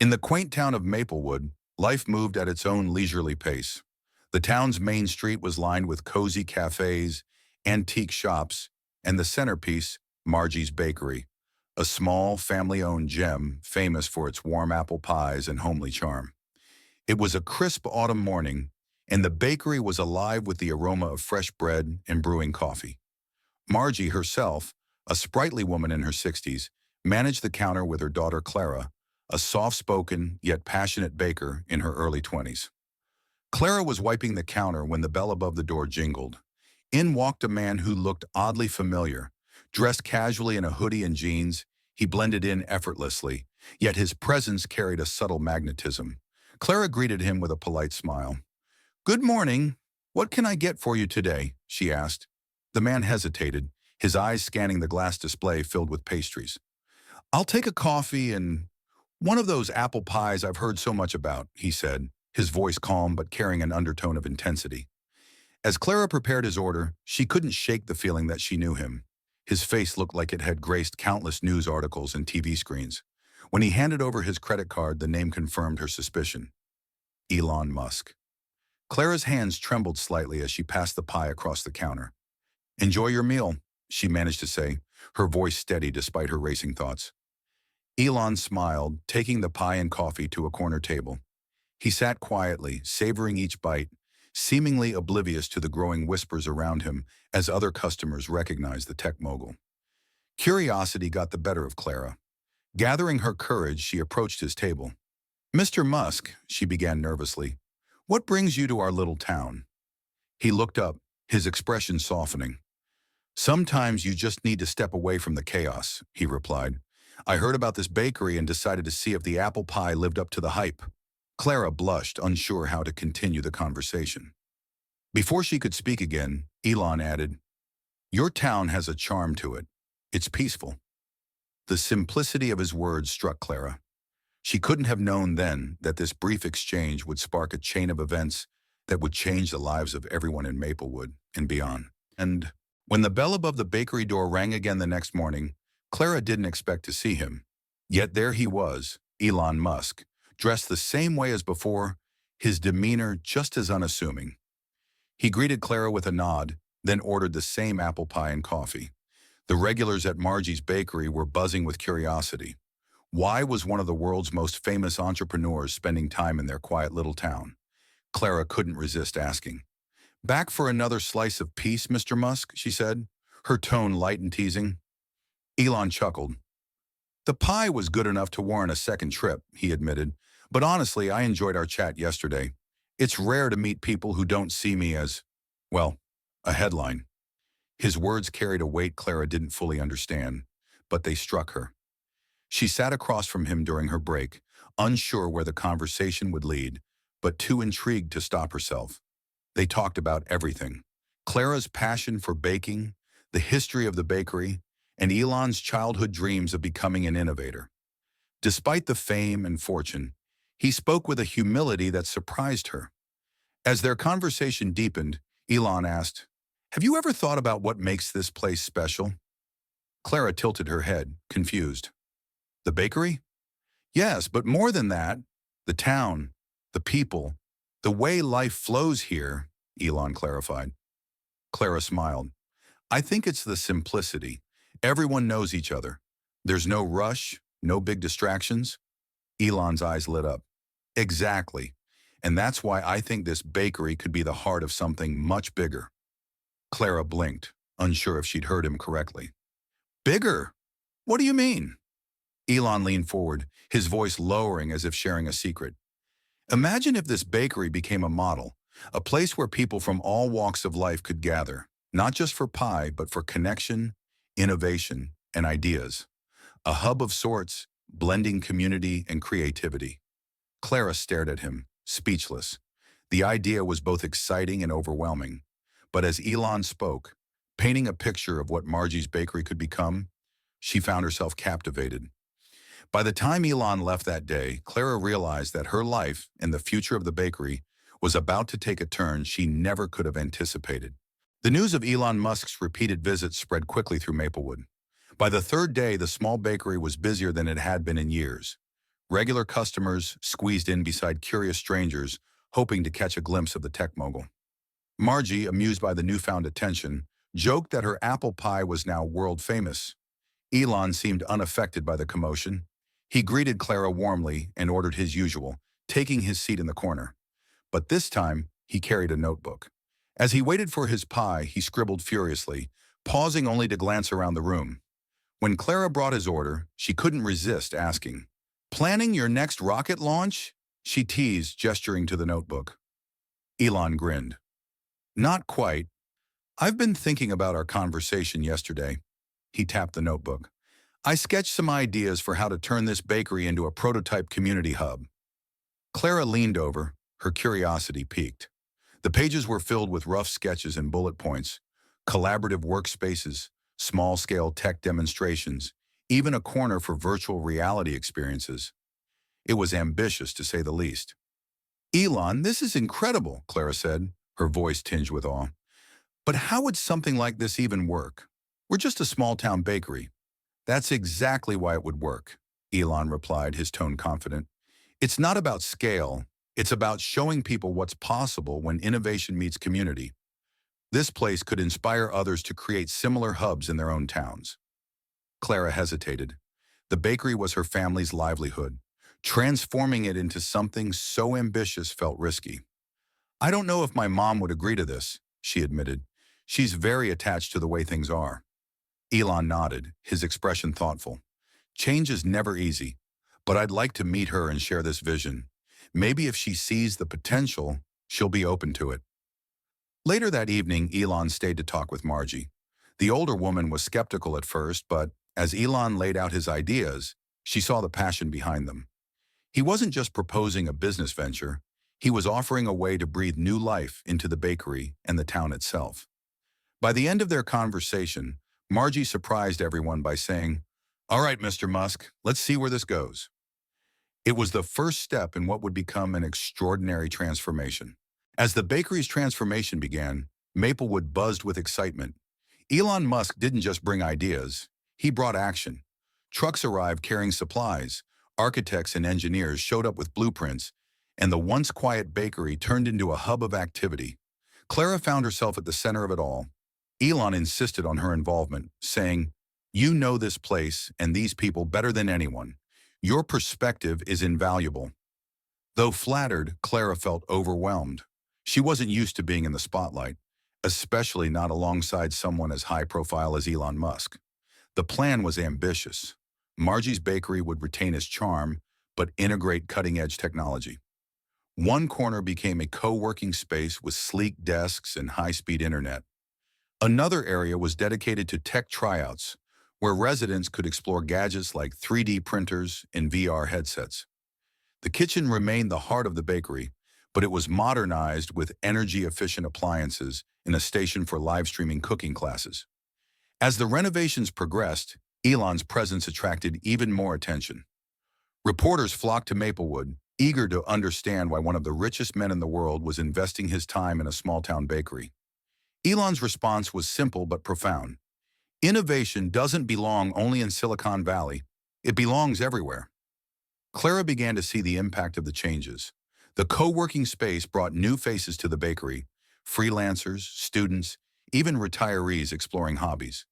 In the quaint town of Maplewood, life moved at its own leisurely pace. The town's main street was lined with cozy cafes, antique shops, and the centerpiece, Margie's Bakery, a small, family-owned gem famous for its warm apple pies and homely charm. It was a crisp autumn morning, and the bakery was alive with the aroma of fresh bread and brewing coffee. Margie herself, a sprightly woman in her 60s, managed the counter with her daughter Clara, a soft-spoken yet passionate baker in her early 20s. Clara was wiping the counter when the bell above the door jingled. In walked a man who looked oddly familiar. Dressed casually in a hoodie and jeans, he blended in effortlessly, yet his presence carried a subtle magnetism. Clara greeted him with a polite smile. "Good morning. What can I get for you today?" she asked. The man hesitated, his eyes scanning the glass display filled with pastries. "I'll take a coffee and one of those apple pies I've heard so much about," he said, his voice calm but carrying an undertone of intensity. As Clara prepared his order, she couldn't shake the feeling that she knew him. His face looked like it had graced countless news articles and TV screens. When he handed over his credit card, the name confirmed her suspicion. Elon Musk. Clara's hands trembled slightly as she passed the pie across the counter. "Enjoy your meal," she managed to say, her voice steady despite her racing thoughts. Elon smiled, taking the pie and coffee to a corner table. He sat quietly, savoring each bite, seemingly oblivious to the growing whispers around him as other customers recognized the tech mogul. Curiosity got the better of Clara. Gathering her courage, she approached his table. "Mr. Musk," she began nervously, "what brings you to our little town?" He looked up, his expression softening. "Sometimes you just need to step away from the chaos," he replied. "I heard about this bakery and decided to see if the apple pie lived up to the hype." Clara blushed, unsure how to continue the conversation. Before she could speak again, Elon added, "Your town has a charm to it. It's peaceful." The simplicity of his words struck Clara. She couldn't have known then that this brief exchange would spark a chain of events that would change the lives of everyone in Maplewood and beyond. And when the bell above the bakery door rang again the next morning, Clara didn't expect to see him. Yet there he was, Elon Musk, dressed the same way as before, his demeanor just as unassuming. He greeted Clara with a nod, then ordered the same apple pie and coffee. The regulars at Margie's Bakery were buzzing with curiosity. Why was one of the world's most famous entrepreneurs spending time in their quiet little town? Clara couldn't resist asking. "Back for another slice of peace, Mr. Musk?" she said, her tone light and teasing. Elon chuckled. "The pie was good enough to warrant a second trip," he admitted, "but honestly, I enjoyed our chat yesterday. It's rare to meet people who don't see me as, well, a headline." His words carried a weight Clara didn't fully understand, but they struck her. She sat across from him during her break, unsure where the conversation would lead, but too intrigued to stop herself. They talked about everything. Clara's passion for baking, the history of the bakery, and Elon's childhood dreams of becoming an innovator. Despite the fame and fortune, he spoke with a humility that surprised her. As their conversation deepened, Elon asked, "Have you ever thought about what makes this place special?" Clara tilted her head, confused. "The bakery?" "Yes, but more than that, the town, the people, the way life flows here," Elon clarified. Clara smiled. "I think it's the simplicity. Everyone knows each other. There's no rush, no big distractions." Elon's eyes lit up. "Exactly. And that's why I think this bakery could be the heart of something much bigger." Clara blinked, unsure if she'd heard him correctly. "Bigger? What do you mean?" Elon leaned forward, his voice lowering as if sharing a secret. "Imagine if this bakery became a model, a place where people from all walks of life could gather, not just for pie, but for connection, innovation, and ideas. A hub of sorts, blending community and creativity." Clara stared at him, speechless. The idea was both exciting and overwhelming. But as Elon spoke, painting a picture of what Margie's Bakery could become, she found herself captivated. By the time Elon left that day, Clara realized that her life and the future of the bakery was about to take a turn she never could have anticipated. The news of Elon Musk's repeated visits spread quickly through Maplewood. By the third day, the small bakery was busier than it had been in years. Regular customers squeezed in beside curious strangers, hoping to catch a glimpse of the tech mogul. Margie, amused by the newfound attention, joked that her apple pie was now world famous. Elon seemed unaffected by the commotion. He greeted Clara warmly and ordered his usual, taking his seat in the corner. But this time, he carried a notebook. As he waited for his pie, he scribbled furiously, pausing only to glance around the room. When Clara brought his order, she couldn't resist asking, "Planning your next rocket launch?" She teased, gesturing to the notebook. Elon grinned. "Not quite. I've been thinking about our conversation yesterday." He tapped the notebook. "I sketched some ideas for how to turn this bakery into a prototype community hub." Clara leaned over, her curiosity piqued. The pages were filled with rough sketches and bullet points, collaborative workspaces, small-scale tech demonstrations, even a corner for virtual reality experiences. It was ambitious, to say the least. "Elon, this is incredible," Clara said, her voice tinged with awe. "But how would something like this even work? We're just a small-town bakery." "That's exactly why it would work," Elon replied, his tone confident. "It's not about scale. It's about showing people what's possible when innovation meets community. This place could inspire others to create similar hubs in their own towns." Clara hesitated. The bakery was her family's livelihood. Transforming it into something so ambitious felt risky. "I don't know if my mom would agree to this," she admitted. "She's very attached to the way things are." Elon nodded, his expression thoughtful. "Change is never easy, but I'd like to meet her and share this vision. Maybe if she sees the potential, she'll be open to it." Later that evening, Elon stayed to talk with Margie. The older woman was skeptical at first, but as Elon laid out his ideas, she saw the passion behind them. He wasn't just proposing a business venture, he was offering a way to breathe new life into the bakery and the town itself. By the end of their conversation, Margie surprised everyone by saying, "All right, Mr. Musk, let's see where this goes." It was the first step in what would become an extraordinary transformation. As the bakery's transformation began, Maplewood buzzed with excitement. Elon Musk didn't just bring ideas, he brought action. Trucks arrived carrying supplies, architects and engineers showed up with blueprints, and the once quiet bakery turned into a hub of activity. Clara found herself at the center of it all. Elon insisted on her involvement, saying, "You know this place and these people better than anyone. Your perspective is invaluable." Though flattered, Clara felt overwhelmed. She wasn't used to being in the spotlight, especially not alongside someone as high-profile as Elon Musk. The plan was ambitious. Margie's bakery would retain its charm, but integrate cutting-edge technology. One corner became a co-working space with sleek desks and high-speed internet. Another area was dedicated to tech tryouts, where residents could explore gadgets like 3D printers and VR headsets. The kitchen remained the heart of the bakery, but it was modernized with energy-efficient appliances and a station for live-streaming cooking classes. As the renovations progressed, Elon's presence attracted even more attention. Reporters flocked to Maplewood, eager to understand why one of the richest men in the world was investing his time in a small-town bakery. Elon's response was simple but profound. Innovation doesn't belong only in Silicon Valley. It belongs everywhere. Clara began to see the impact of the changes. The co-working space brought new faces to the bakery, freelancers, students, even retirees exploring hobbies.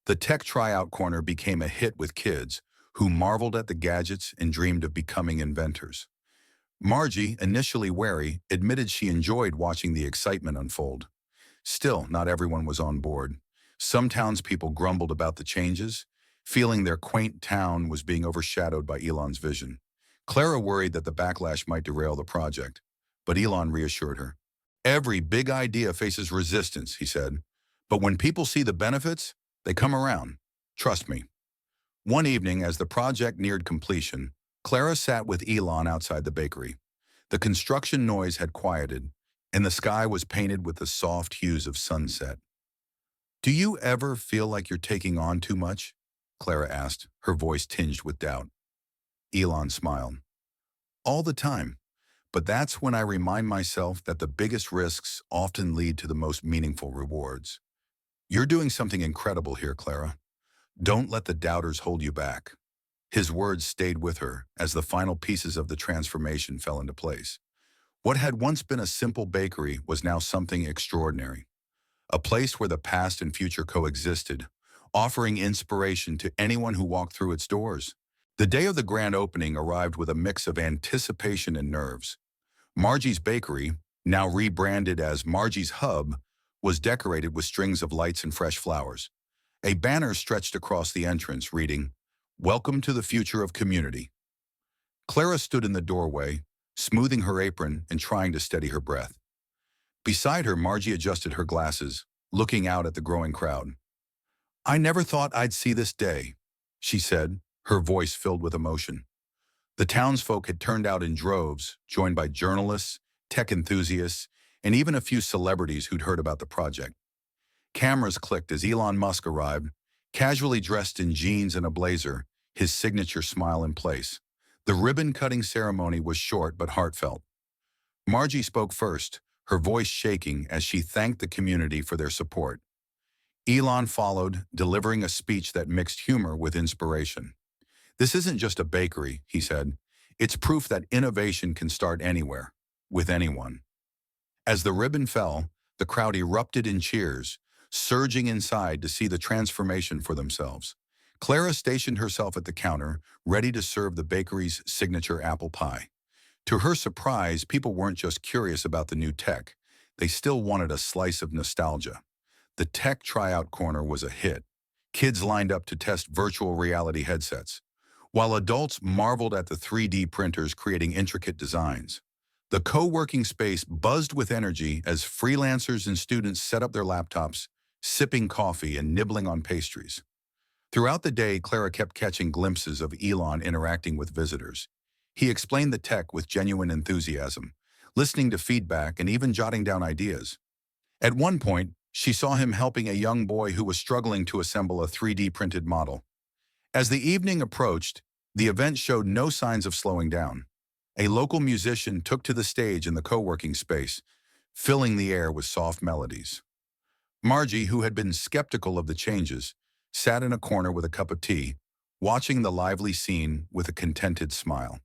The tech tryout corner became a hit with kids who marveled at the gadgets and dreamed of becoming inventors. Margie, initially wary, admitted she enjoyed watching the excitement unfold. Still, not everyone was on board. Some townspeople grumbled about the changes, feeling their quaint town was being overshadowed by Elon's vision. Clara worried that the backlash might derail the project, but Elon reassured her. "Every big idea faces resistance," he said, "but when people see the benefits, they come around. Trust me." One evening, as the project neared completion, Clara sat with Elon outside the bakery. The construction noise had quieted, and the sky was painted with the soft hues of sunset. "Do you ever feel like you're taking on too much?" Clara asked, her voice tinged with doubt. Elon smiled. "All the time. But that's when I remind myself that the biggest risks often lead to the most meaningful rewards. You're doing something incredible here, Clara. Don't let the doubters hold you back." His words stayed with her as the final pieces of the transformation fell into place. What had once been a simple bakery was now something extraordinary, a place where the past and future coexisted, offering inspiration to anyone who walked through its doors. The day of the grand opening arrived with a mix of anticipation and nerves. Margie's Bakery, now rebranded as Margie's Hub, was decorated with strings of lights and fresh flowers. A banner stretched across the entrance reading, "Welcome to the future of community." Clara stood in the doorway, smoothing her apron and trying to steady her breath. Beside her, Margie adjusted her glasses, looking out at the growing crowd. "I never thought I'd see this day," she said, her voice filled with emotion. The townsfolk had turned out in droves, joined by journalists, tech enthusiasts, and even a few celebrities who'd heard about the project. Cameras clicked as Elon Musk arrived, casually dressed in jeans and a blazer, his signature smile in place. The ribbon-cutting ceremony was short but heartfelt. Margie spoke first, her voice shaking as she thanked the community for their support. Elon followed, delivering a speech that mixed humor with inspiration. "This isn't just a bakery," he said. "It's proof that innovation can start anywhere, with anyone." As the ribbon fell, the crowd erupted in cheers, surging inside to see the transformation for themselves. Clara stationed herself at the counter, ready to serve the bakery's signature apple pie. To her surprise, people weren't just curious about the new tech. They still wanted a slice of nostalgia. The tech tryout corner was a hit. Kids lined up to test virtual reality headsets, while adults marveled at the 3D printers creating intricate designs. The co-working space buzzed with energy as freelancers and students set up their laptops, sipping coffee and nibbling on pastries. Throughout the day, Clara kept catching glimpses of Elon interacting with visitors. He explained the tech with genuine enthusiasm, listening to feedback and even jotting down ideas. At one point, she saw him helping a young boy who was struggling to assemble a 3D printed model. As the evening approached, the event showed no signs of slowing down. A local musician took to the stage in the co-working space, filling the air with soft melodies. Margie, who had been skeptical of the changes, sat in a corner with a cup of tea, watching the lively scene with a contented smile.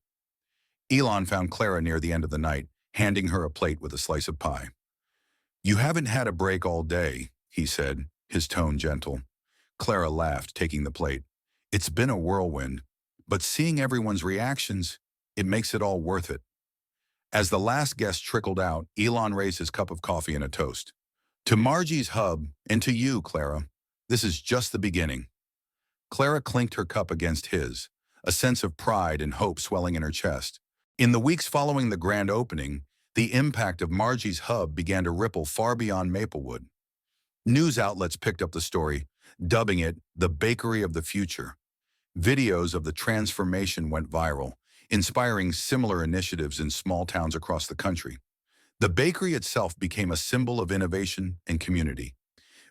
Elon found Clara near the end of the night, handing her a plate with a slice of pie. "You haven't had a break all day," he said, his tone gentle. Clara laughed, taking the plate. "It's been a whirlwind, but seeing everyone's reactions, it makes it all worth it." As the last guest trickled out, Elon raised his cup of coffee in a toast. "To Margie's Hub, and to you, Clara. This is just the beginning." Clara clinked her cup against his, a sense of pride and hope swelling in her chest. In the weeks following the grand opening, the impact of Margie's Hub began to ripple far beyond Maplewood. News outlets picked up the story, dubbing it the Bakery of the Future. Videos of the transformation went viral, inspiring similar initiatives in small towns across the country. The bakery itself became a symbol of innovation and community.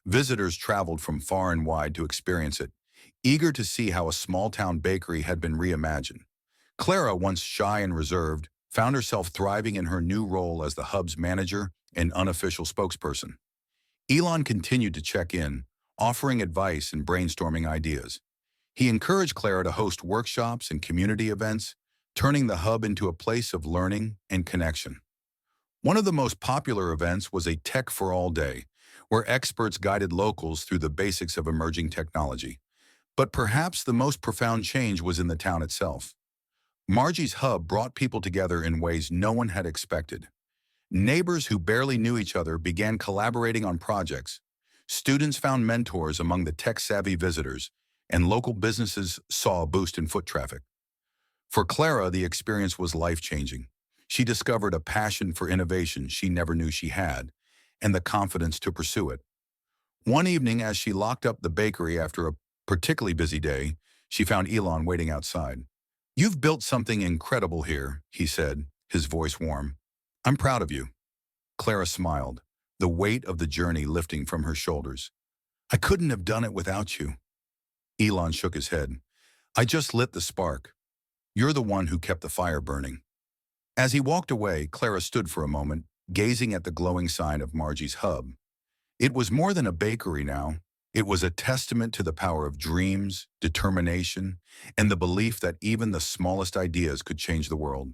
Visitors traveled from far and wide to experience it, eager to see how a small-town bakery had been reimagined. Clara, once shy and reserved, found herself thriving in her new role as the hub's manager and unofficial spokesperson. Elon continued to check in, offering advice and brainstorming ideas. He encouraged Clara to host workshops and community events, turning the hub into a place of learning and connection. One of the most popular events was a Tech for All Day, where experts guided locals through the basics of emerging technology. But perhaps the most profound change was in the town itself. Margie's Hub brought people together in ways no one had expected. Neighbors who barely knew each other began collaborating on projects. Students found mentors among the tech-savvy visitors, and local businesses saw a boost in foot traffic. For Clara, the experience was life-changing. She discovered a passion for innovation she never knew she had, and the confidence to pursue it. One evening, as she locked up the bakery after a particularly busy day, she found Elon waiting outside. "You've built something incredible here," he said, his voice warm. "I'm proud of you." Clara smiled, the weight of the journey lifting from her shoulders. "I couldn't have done it without you." Elon shook his head. "I just lit the spark. You're the one who kept the fire burning." As he walked away, Clara stood for a moment, gazing at the glowing sign of Margie's Hub. It was more than a bakery now. It was a testament to the power of dreams, determination, and the belief that even the smallest ideas could change the world.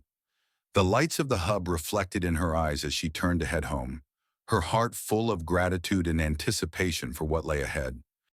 The lights of the hub reflected in her eyes as she turned to head home, her heart full of gratitude and anticipation for what lay ahead.